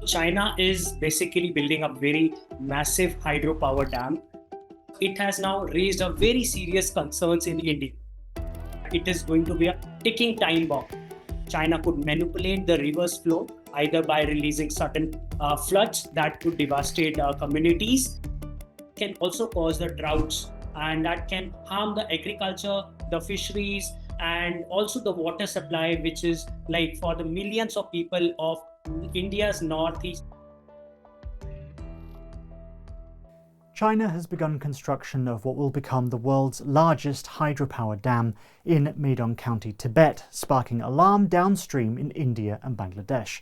China is basically building a very massive hydropower dam. It has now raised a very serious concerns in India. It is going to be a ticking time bomb. China could manipulate the river's flow either by releasing certain floods that could devastate communities, can also cause the droughts, and that can harm the agriculture, the fisheries, and also the water supply, which is like for the millions of people of India's northeast. China has begun construction of what will become the world's largest hydropower dam in Medog County, Tibet, sparking alarm downstream in India and Bangladesh.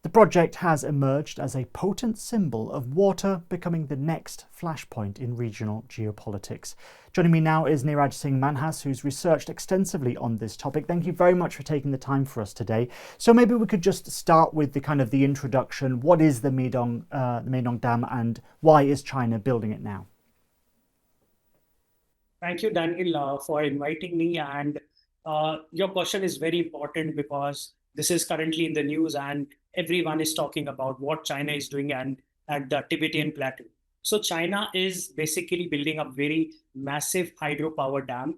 The project has emerged as a potent symbol of water becoming the next flashpoint in regional geopolitics. Joining me now is Neeraj Singh Manhas, who's researched extensively on this topic. Thank you very much for taking the time for us today. So maybe we could just start with the introduction. What is the Medog Dam, and why is China building it now? Thank you, Daniel, for inviting me. And your question is very important because this is currently in the news and everyone is talking about what China is doing and at the Tibetan plateau. So China is basically building a very massive hydropower dam,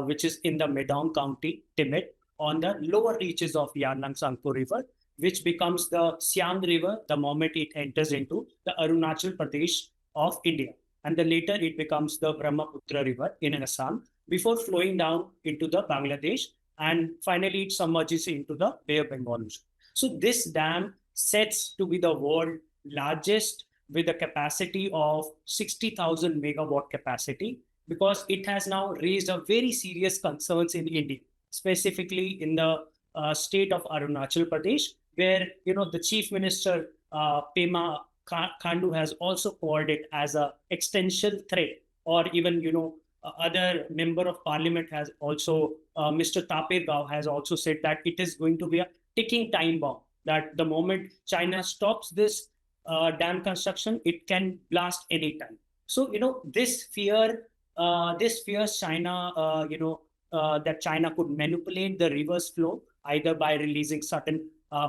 which is in the Medog County, Tibet, on the lower reaches of Yarlung Tsangpo River, which becomes the Siang River the moment it enters into the Arunachal Pradesh of India. And then later it becomes the Brahmaputra River in Assam before flowing down into the Bangladesh, and finally it submerges into the Bay of Bengal. So this dam sets to be the world largest with a capacity of 60,000 megawatt capacity, because it has now raised a very serious concerns in India, specifically in the state of Arunachal Pradesh, where the Chief Minister Pema Khandu has also called it as a extension threat, or even other member of parliament has also Mr. Taper Gao has also said that it is going to be a ticking time bomb, that the moment China stops this dam construction, it can blast anytime. So this fears China, that China could manipulate the river's flow either by releasing certain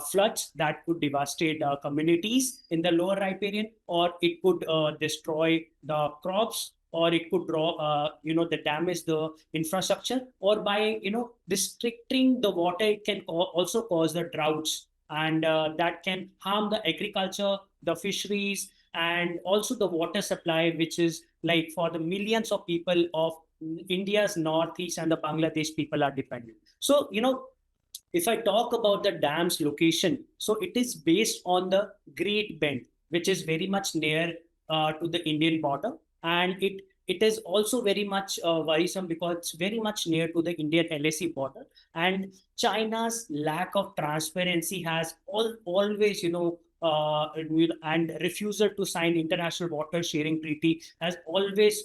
floods that could devastate communities in the lower riparian, or it could destroy the crops, or it could the damage the infrastructure, or by restricting the water, it can also cause the droughts, and that can harm the agriculture, the fisheries, and also the water supply, which is like for the millions of people of India's northeast and the Bangladesh people are dependent. So if I talk about the dam's location, so it is based on the Great Bend, which is very much near to the Indian border, and it is also very much worrisome because it's very much near to the Indian LAC border, and China's lack of transparency has always and refusal to sign international water sharing treaty has always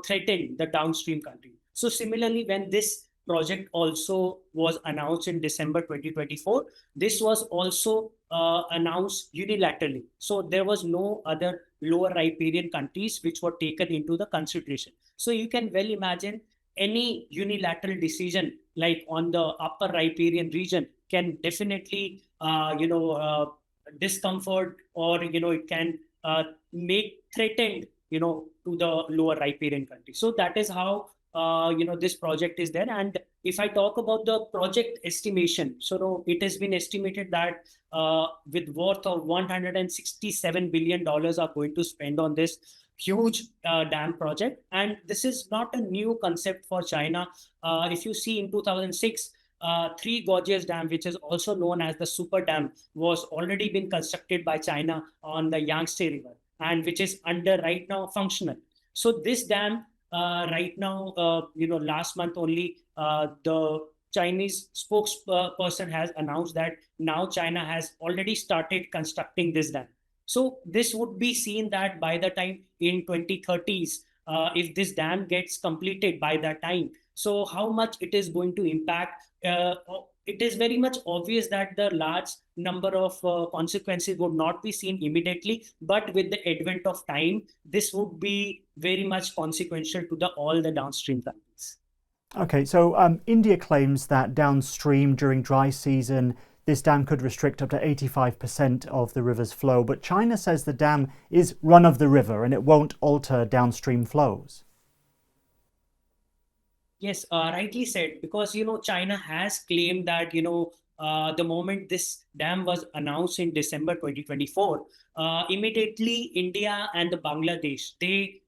threatened the downstream country. So similarly, when this project also was announced in December 2024. This was also announced unilaterally. So there was no other lower riparian countries which were taken into the consideration. So you can well imagine any unilateral decision like on the upper riparian region can definitely discomfort, or it can make threatened to the lower riparian country. So that is how this project is there. And if I talk about the project estimation, so it has been estimated that with worth of $167 billion are going to spend on this huge dam project. And this is not a new concept for China. If you see in 2006, Three Gorges Dam, which is also known as the Super Dam, was already been constructed by China on the Yangtze River, and which is under right now functional. So this dam right now, last month only, the Chinese spokesperson has announced that now China has already started constructing this dam. So this would be seen that by the time in 2030s, if this dam gets completed by that time, so how much it is going to impact, it is very much obvious that the large number of consequences would not be seen immediately, but with the advent of time, this would be very much consequential to all the downstream countries. Okay, so India claims that downstream during dry season, this dam could restrict up to 85% of the river's flow, but China says the dam is run of the river and it won't alter downstream flows. Yes, rightly said, because China has claimed that the moment this dam was announced in December 2024, immediately India and the Bangladesh, they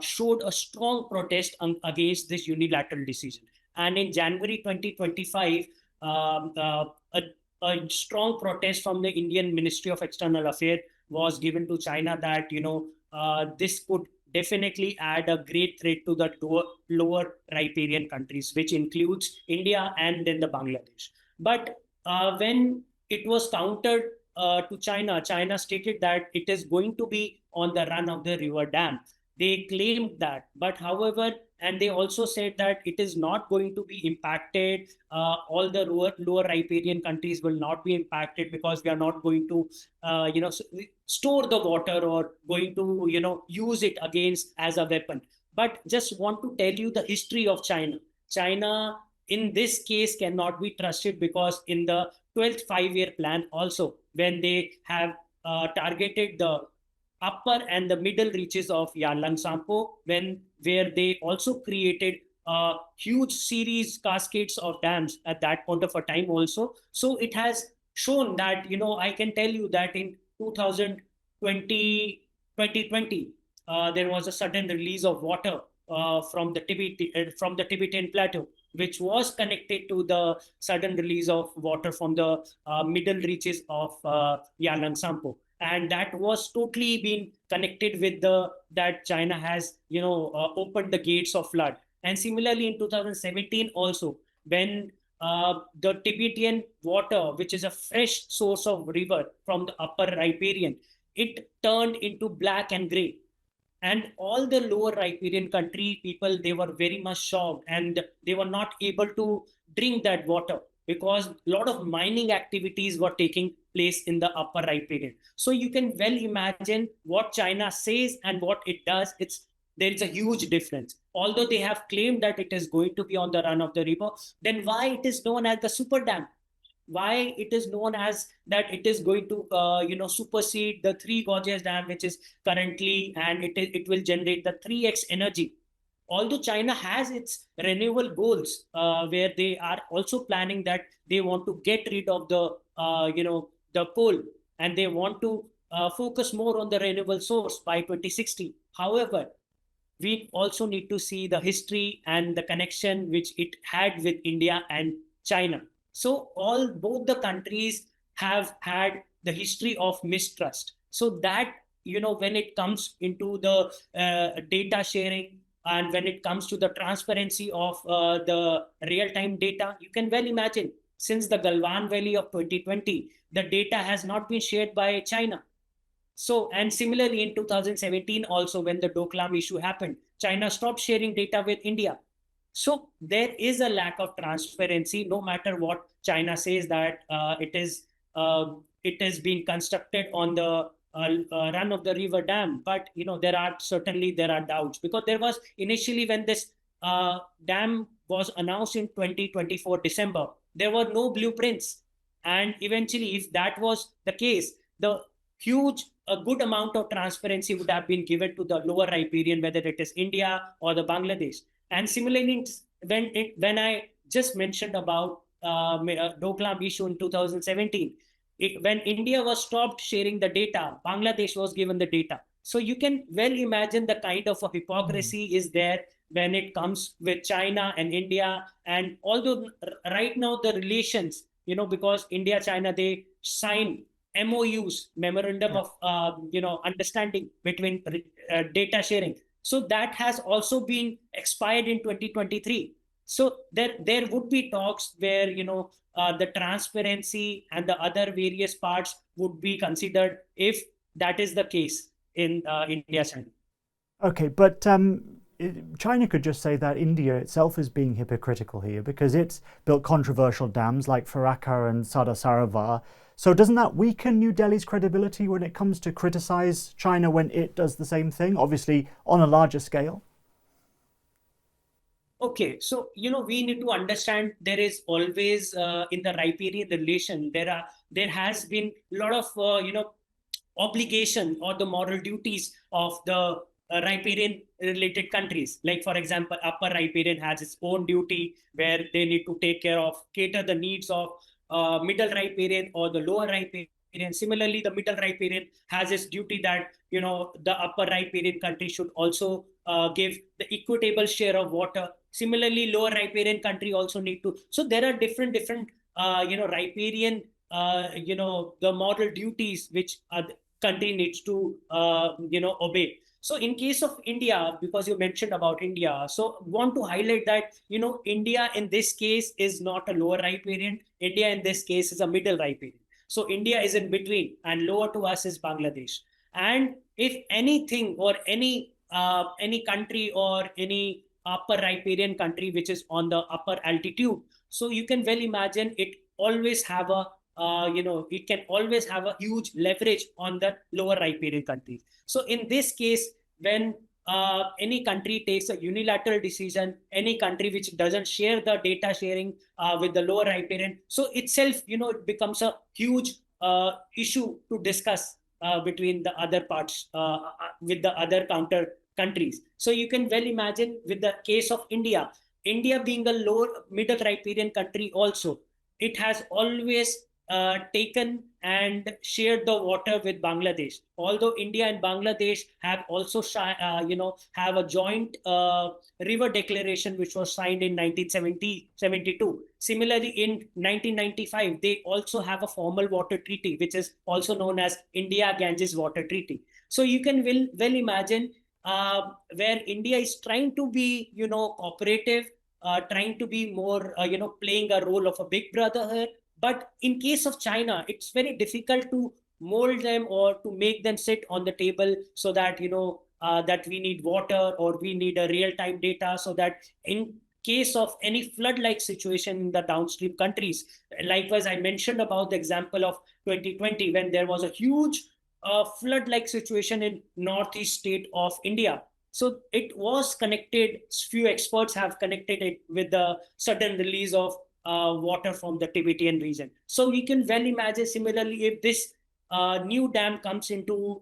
showed a strong protest against this unilateral decision. And in January 2025, um, uh, a, a strong protest from the Indian Ministry of External Affairs was given to China that this could definitely add a great threat to the lower riparian countries, which includes India and then the Bangladesh. But when it was countered to China, China stated that it is going to be on the run of the river dam. They claimed that, but however, and they also said that it is not going to be impacted. All the lower riparian countries will not be impacted because we are not going to, store the water or going to, use it against as a weapon. But just want to tell you the history of China. China, in this case, cannot be trusted because in the 12th five-year plan also, when they have targeted the upper and the middle reaches of Yarlung Tsangpo, where they also created a huge series cascades of dams at that point of a time also. So it has shown that, I can tell you that in 2020, 2020, there was a sudden release of water from the Tibetan plateau, which was connected to the sudden release of water from the middle reaches of Yarlung Tsangpo, and that was totally been connected with the that China has opened the gates of flood. And similarly in 2017 also, when the Tibetan water, which is a fresh source of river from the upper riparian, it turned into black and gray, and all the lower riparian country people, they were very much shocked and they were not able to drink that water because a lot of mining activities were taking place in the upper riparian. So you can well imagine what China says and what it does. There is a huge difference. Although they have claimed that it is going to be on the run of the river, then why it is known as the super dam? Why it is known as that it is going to supersede the Three Gorges Dam, which is currently, and it will generate the 3x energy. Although China has its renewable goals, where they are also planning that they want to get rid of the coal, and they want to focus more on the renewable source by 2060. However, we also need to see the history and the connection which it had with India and China. So both the countries have had the history of mistrust. So that, when it comes into the data sharing and when it comes to the transparency of the real-time data, you can well imagine since the Galwan Valley of 2020, the data has not been shared by China. So, and similarly in 2017 also, when the Doklam issue happened, China stopped sharing data with India. So there is a lack of transparency, no matter what China says that it is being constructed on the run of the river dam. But there are doubts, because there was initially, when this dam was announced in 2024 December, there were no blueprints, and eventually, if that was the case, a good amount of transparency would have been given to the lower riparian, whether it is India or the Bangladesh. And similarly, when I just mentioned about Doklam issue in 2017, when India was stopped sharing the data, Bangladesh was given the data. So you can well imagine the kind of a hypocrisy is there when it comes with China and India. And although right now the relations, because India, China, they sign MOUs, memorandum of understanding between data sharing. So that has also been expired in 2023. So there would be talks where the transparency and the other various parts would be considered if that is the case in India, China. Okay, but China could just say that India itself is being hypocritical here because it's built controversial dams like Farakka and Sardar. So doesn't that weaken New Delhi's credibility when it comes to criticize China when it does the same thing, obviously on a larger scale? Okay, so we need to understand there is always in the riparian relation there has been a lot of obligation or the moral duties of the riparian related countries. Like for example, Upper Riparian has its own duty where they need to take care of cater the needs of Middle Riparian or the Lower Riparian. Similarly, the Middle Riparian has its duty that the Upper Riparian country should also give the equitable share of water. Similarly, Lower Riparian country also need to. So there are different riparian the moral duties which a country needs to obey. So in case of India, because you mentioned about India, so want to highlight that India in this case is not a lower riparian. India in this case is a middle riparian. So India is in between, and lower to us is Bangladesh. And if anything or any country or any upper riparian country which is on the upper altitude, so you can well imagine it always have a it can always have a huge leverage on the lower riparian countries. So in this case, when any country takes a unilateral decision, any country which doesn't share the data sharing with the lower riparian, so itself, it becomes a huge issue to discuss between the other parts with the other counter countries. So you can well imagine with the case of India, India being a lower middle riparian country also, it has always taken and shared the water with Bangladesh. Although India and Bangladesh have also, have a joint river declaration which was signed in 1972. Similarly, in 1995, they also have a formal water treaty, which is also known as India-Ganges Water Treaty. So you can well imagine where India is trying to be, cooperative, trying to be more, playing a role of a big brother here. But in case of China, it's very difficult to mold them or to make them sit on the table so that, that we need water or we need a real-time data so that in case of any flood-like situation in the downstream countries, likewise, I mentioned about the example of 2020 when there was a huge flood-like situation in northeast state of India. So it was connected, few experts have connected it with the sudden release of water from the Tibetan region. So we can well imagine similarly if this new dam comes into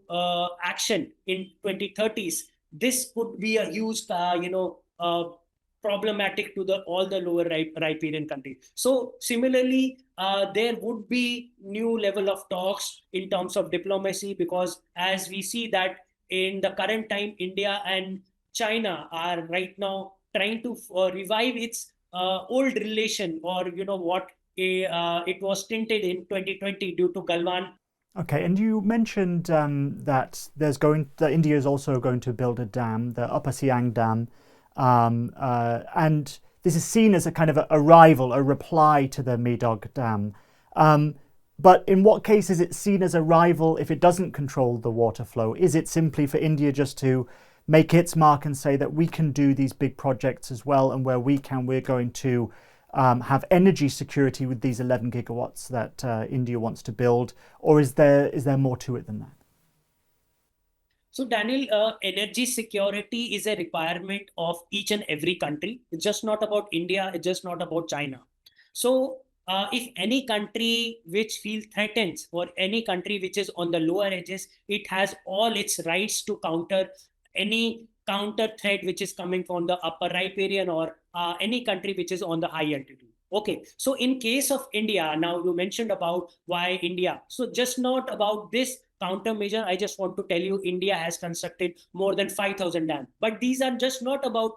action in 2030s, this could be a huge, problematic to the all the lower riparian countries. So similarly, there would be new level of talks in terms of diplomacy because as we see that in the current time, India and China are right now trying to revive its old relation or what it was tinted in 2020 due to Galwan. Okay, and you mentioned that India is also going to build a dam, the Upper Siang Dam, and this is seen as a kind of a rival, a reply to the Medog Dam. But in what case is it seen as a rival if it doesn't control the water flow? Is it simply for India just to make its mark and say that we can do these big projects as well, and where we can, we're going to have energy security with these 11 gigawatts that India wants to build? Or is there more to it than that? So, Daniel, energy security is a requirement of each and every country. It's just not about India. It's just not about China. So, if any country which feels threatened or any country which is on the lower edges, it has all its rights to counter any counter threat which is coming from the upper riparian or any country which is on the high altitude. Okay, so in case of India, now you mentioned about why India. So just not about this countermeasure, I just want to tell you India has constructed more than 5,000 dams. But these are just not about,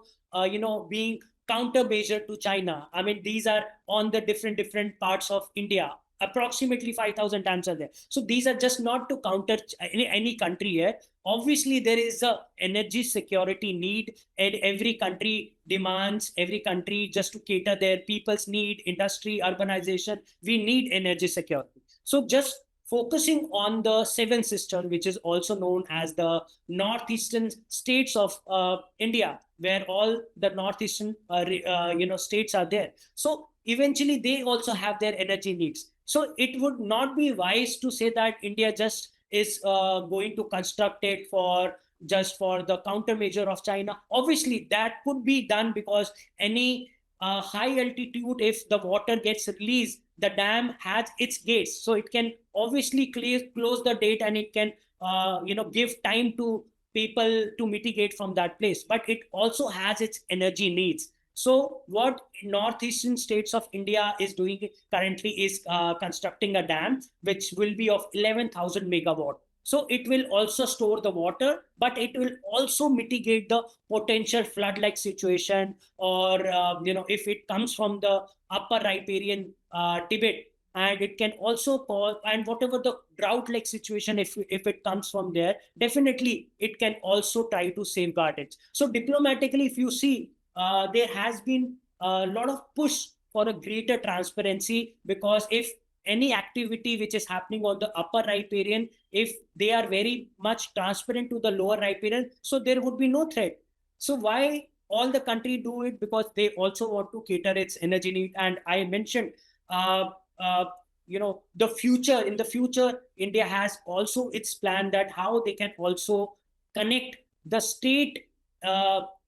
being countermeasure to China. I mean, these are on the different parts of India. Approximately 5,000 dams are there. So these are just not to counter any country here. Obviously, there is a energy security need, and every country demands, every country just to cater their people's need, industry, urbanization. We need energy security. So just focusing on the seven sister, which is also known as the northeastern states of India, where all the northeastern states are there. So eventually, they also have their energy needs. So it would not be wise to say that India just is going to construct it for just for the countermeasure of China. Obviously, that could be done because any high altitude, if the water gets released, the dam has its gates, so it can obviously close the date, and it can give time to people to mitigate from that place. But it also has its energy needs. So what northeastern states of India is doing currently is constructing a dam which will be of 11,000 megawatt. So it will also store the water, but it will also mitigate the potential flood-like situation, or if it comes from the upper riparian Tibet, and it can also cause, and whatever the drought-like situation, if it comes from there, definitely it can also try to safeguard it. So diplomatically, if you see, there has been a lot of push for a greater transparency, because if any activity which is happening on the upper riparian, if they are very much transparent to the lower riparian, so there would be no threat. So why all the country do it? Because they also want to cater its energy need. And I mentioned, uh, uh, the future. In the future, India has also its plan that how they can also connect the state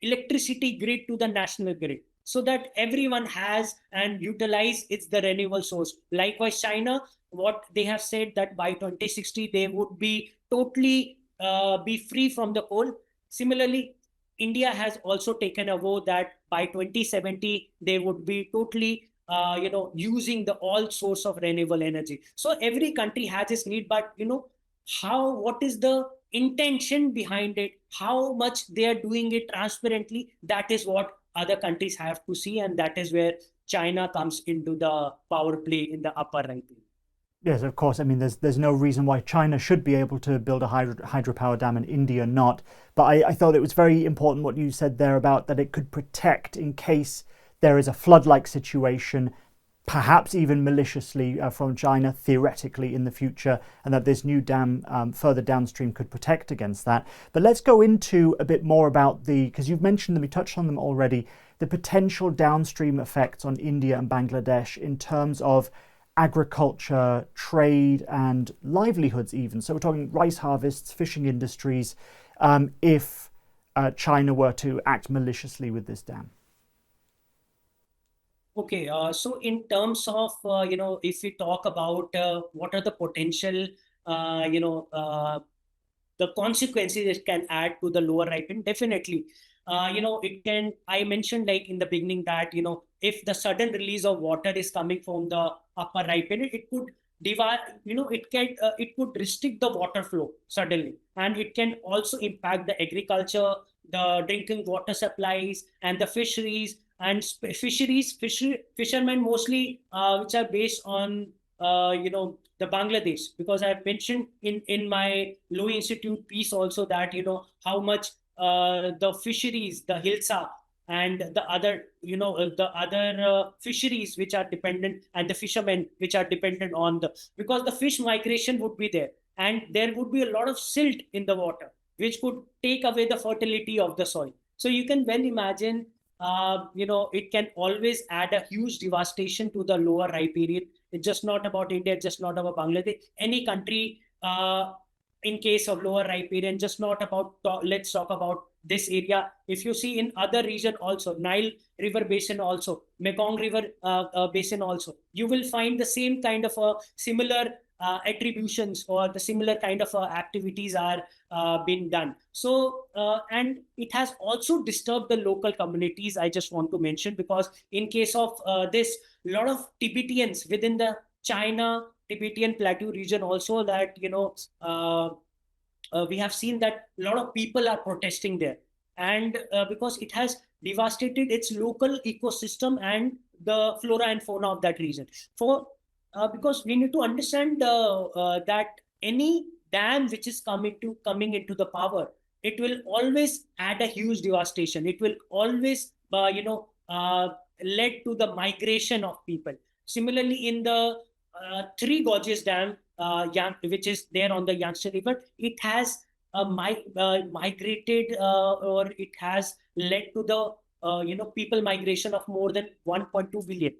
electricity grid to the national grid, so that everyone has and utilize it's the renewable source. Likewise, China, what they have said that by 2060 they would be totally be free from the coal. Similarly, India has also taken a vow that by 2070 they would be totally using the all source of renewable energy. So every country has its need, but what is the intention behind it, how much they are doing it transparently, that is what other countries have to see, and that is where China comes into the power play in the upper right. Yes, of course. I mean, there's no reason why China should be able to build a hydropower dam and India not. But I thought it was very important what you said there about that it could protect in case there is a flood-like situation, perhaps even maliciously from China, theoretically in the future, and that this new dam further downstream could protect against that. But let's go into a bit more about because you've mentioned them, you touched on them already, the potential downstream effects on India and Bangladesh in terms of agriculture, trade, and livelihoods even. So we're talking rice harvests, fishing industries, if China were to act maliciously with this dam. Okay, so in terms of, if we talk about what are the potential, the consequences it can add to the lower ripen, definitely. It can, I mentioned like in the beginning that, if the sudden release of water is coming from the upper ripen, it could divide, it could restrict the water flow suddenly. And it can also impact the agriculture, the drinking water supplies, and the fisheries. And fishermen mostly, which are based on, the Bangladesh, because I've mentioned in my Low Institute piece also that how much the fisheries, the hilsa, and the other fisheries which are dependent, and the fishermen which are dependent on because the fish migration would be there, and there would be a lot of silt in the water, which could take away the fertility of the soil. So you can well imagine, it can always add a huge devastation to the lower riparian. It's just not about India, just not about Bangladesh. Any country, in case of lower riparian, just not about, let's talk about this area. If you see in other region also, Nile River Basin also, Mekong River Basin also, you will find the same kind of similar attributions, or the similar kind of activities are being done. So, and it has also disturbed the local communities, I just want to mention, because in case of this, a lot of Tibetans within the China Tibetan Plateau region also, that, we have seen that a lot of people are protesting there. And because it has devastated its local ecosystem and the flora and fauna of that region. Because we need to understand that any dam which is coming into the power, it will always add a huge devastation. It will always led to the migration of people. Similarly, in the Three Gorges Dam, which is there on the Yangtze River, it has migrated, or it has led to the people migration of more than 1.2 billion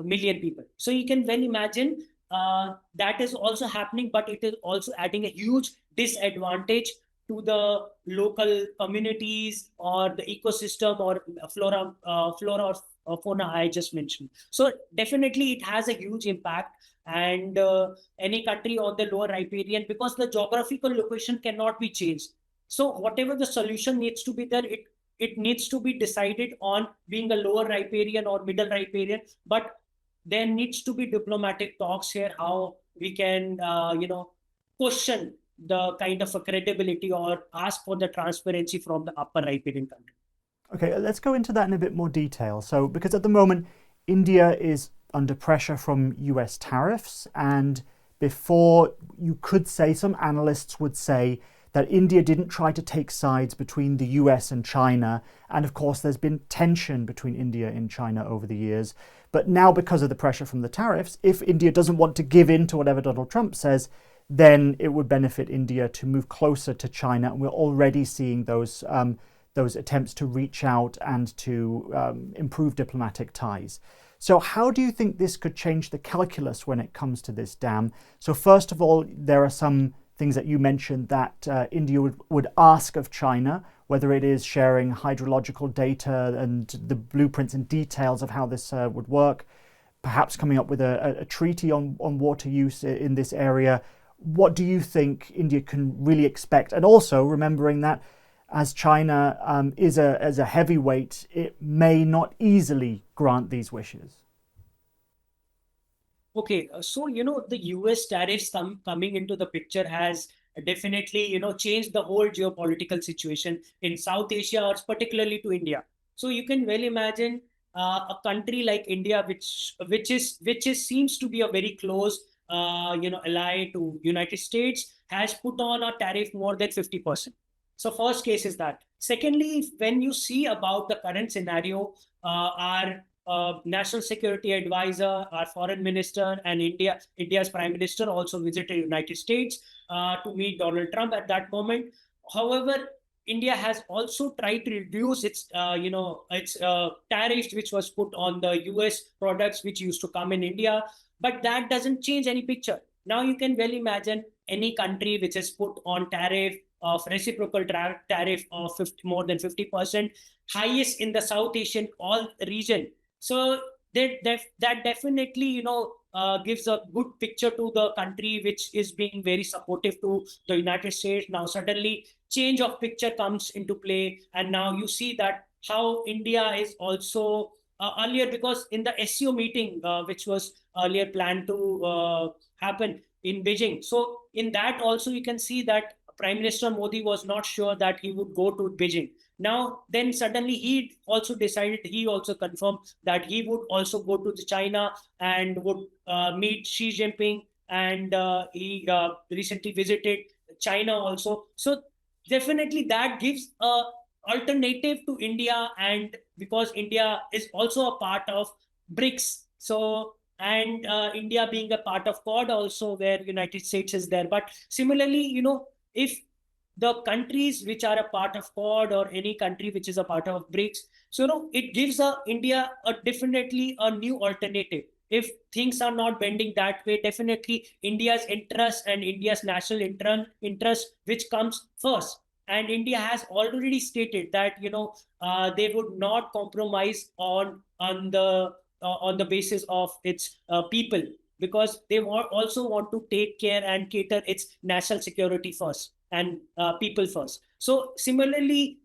million people. So you can well imagine that is also happening, but it is also adding a huge disadvantage to the local communities or the ecosystem or flora or fauna I just mentioned. So definitely it has a huge impact. And any country on the lower riparian, because the geographical location cannot be changed. So whatever the solution needs to be there, it needs to be decided on being a lower riparian or middle riparian. But there needs to be diplomatic talks here, how we can, question the kind of a credibility or ask for the transparency from the upper riparian country. Okay, let's go into that in a bit more detail. So, because at the moment, India is under pressure from US tariffs, and before you could say, some analysts would say that India didn't try to take sides between the US and China. And of course, there's been tension between India and China over the years. But now, because of the pressure from the tariffs, if India doesn't want to give in to whatever Donald Trump says, then it would benefit India to move closer to China. And we're already seeing those attempts to reach out and to improve diplomatic ties. So how do you think this could change the calculus when it comes to this dam? So first of all, there are some things that you mentioned that India would ask of China, whether it is sharing hydrological data and the blueprints and details of how this would work, perhaps coming up with a treaty on water use in this area. What do you think India can really expect? And also remembering that as China is a heavyweight, it may not easily grant these wishes. Okay, so the US tariffs coming into the picture has definitely changed the whole geopolitical situation in South Asia, or particularly to India. So you can well imagine a country like India, which is seems to be a very close ally to United States, has put on a tariff more than 50%. So first case is that. Secondly, when you see about the current scenario, our national security advisor, our foreign minister, and India's prime minister also visited United States to meet Donald Trump at that moment. However, India has also tried to reduce its tariffs, which was put on the US products which used to come in India. But that doesn't change any picture. Now you can well imagine any country which is put on tariff of reciprocal tariff of more than 50%, highest in the South Asian all region. So that definitely gives a good picture to the country, which is being very supportive to the United States. Now suddenly change of picture comes into play, and now you see that how India is also earlier, because in the SCO meeting which was earlier planned to happen in Beijing. So in that also you can see that Prime Minister Modi was not sure that he would go to Beijing. Now, then suddenly he also decided, he also confirmed that he would also go to China and would meet Xi Jinping. And he recently visited China also. So definitely that gives a alternative to India, and because India is also a part of BRICS. So and India being a part of Quad also, where United States is there. But similarly, if the countries which are a part of Quad or any country which is a part of BRICS, so it gives India a definitely a new alternative. If things are not bending that way, definitely India's interest and India's national interest which comes first. And India has already stated that they would not compromise on the basis of its people, because they also want to take care and cater its national security first and people first. So similarly,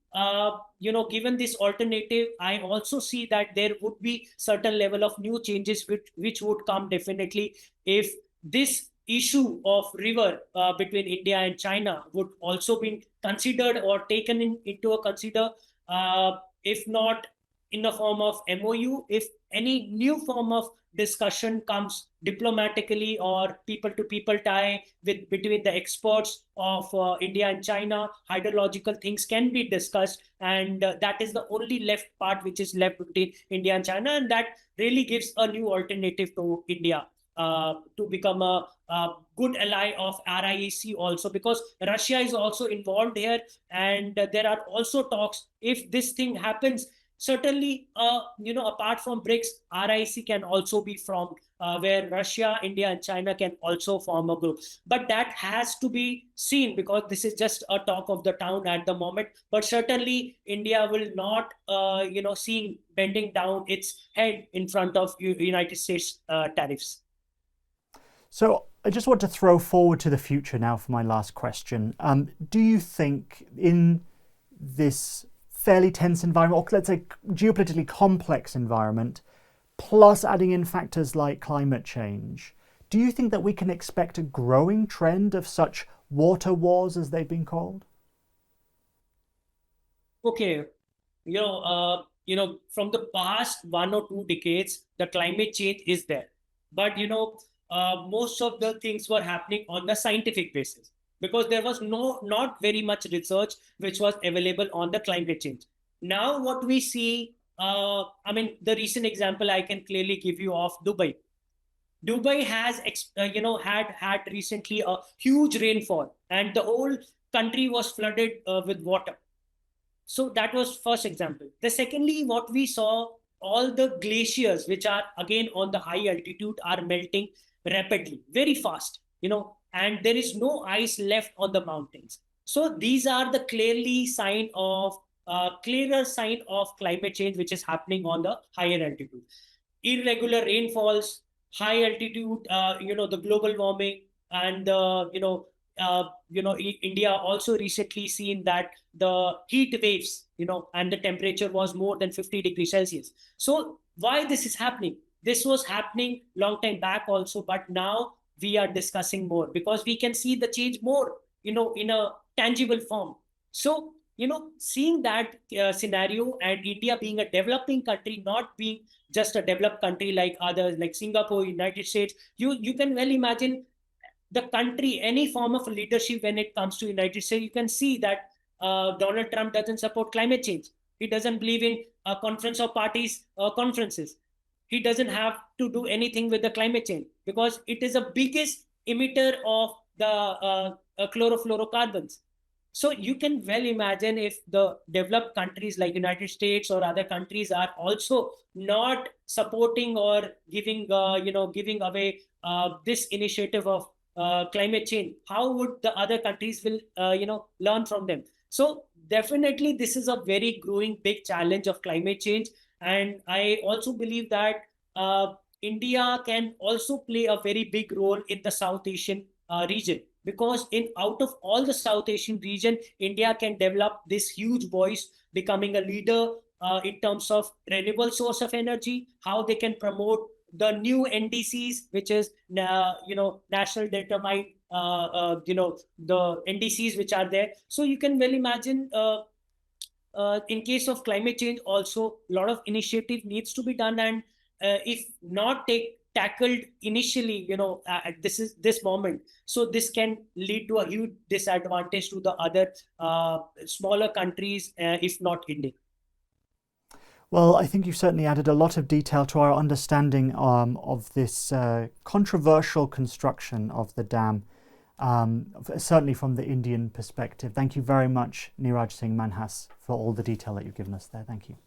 given this alternative, I also see that there would be certain level of new changes which would come definitely if this issue of river between India and China would also be considered or taken into a consider, if not in the form of MOU, if any new form of discussion comes diplomatically or people to people tie between the experts of India and China, hydrological things can be discussed, and that is the only left part which is left between India and China, and that really gives a new alternative to India to become a good ally of RIEC also, because Russia is also involved here, and there are also talks. If this thing happens, certainly, apart from BRICS, RIC can also be formed where Russia, India, and China can also form a group. But that has to be seen because this is just a talk of the town at the moment. But certainly, India will not, seeing bending down its head in front of United States tariffs. So I just want to throw forward to the future now for my last question. Do you think in this fairly tense environment, or let's say geopolitically complex environment, plus adding in factors like climate change, do you think that we can expect a growing trend of such water wars as they've been called? Okay, from the past 1 or 2 decades, the climate change is there. But, most of the things were happening on the scientific basis because there was not very much research which was available on the climate change. Now, what we see, the recent example I can clearly give you of Dubai. Dubai has, had recently a huge rainfall, and the whole country was flooded with water. So that was first example. The secondly, what we saw, all the glaciers which are again on the high altitude are melting rapidly, very fast, and there is no ice left on the mountains. So these are the clearer sign of climate change which is happening on the higher altitude. Irregular rainfalls, high altitude, the global warming, and India also recently seen that the heat waves, and the temperature was more than 50 degrees Celsius. So why this is happening? This was happening long time back also, but now we are discussing more because we can see the change more, in a tangible form. So, seeing that scenario, and India being a developing country, not being just a developed country like others, like Singapore, United States, you can well imagine the country, any form of leadership when it comes to United States, you can see that Donald Trump doesn't support climate change. He doesn't believe in a conference of parties conferences. He doesn't have to do anything with the climate change because it is the biggest emitter of the chlorofluorocarbons. So you can well imagine if the developed countries like United States or other countries are also not supporting or giving away this initiative of climate change, how would the other countries will learn from them? So definitely this is a very growing big challenge of climate change, and I also believe that India can also play a very big role in the South Asian region because in out of all the South Asian region, India can develop this huge voice, becoming a leader in terms of renewable source of energy, how they can promote the new NDCs, which is national determined, the NDCs which are there. So you can well imagine. In case of climate change, also a lot of initiative needs to be done, and if not tackled initially, at this moment, so this can lead to a huge disadvantage to the other smaller countries, if not India. Well, I think you've certainly added a lot of detail to our understanding of this controversial construction of the dam, certainly from the Indian perspective. Thank you very much, Neeraj Singh Manhas, for all the detail that you've given us there. Thank you.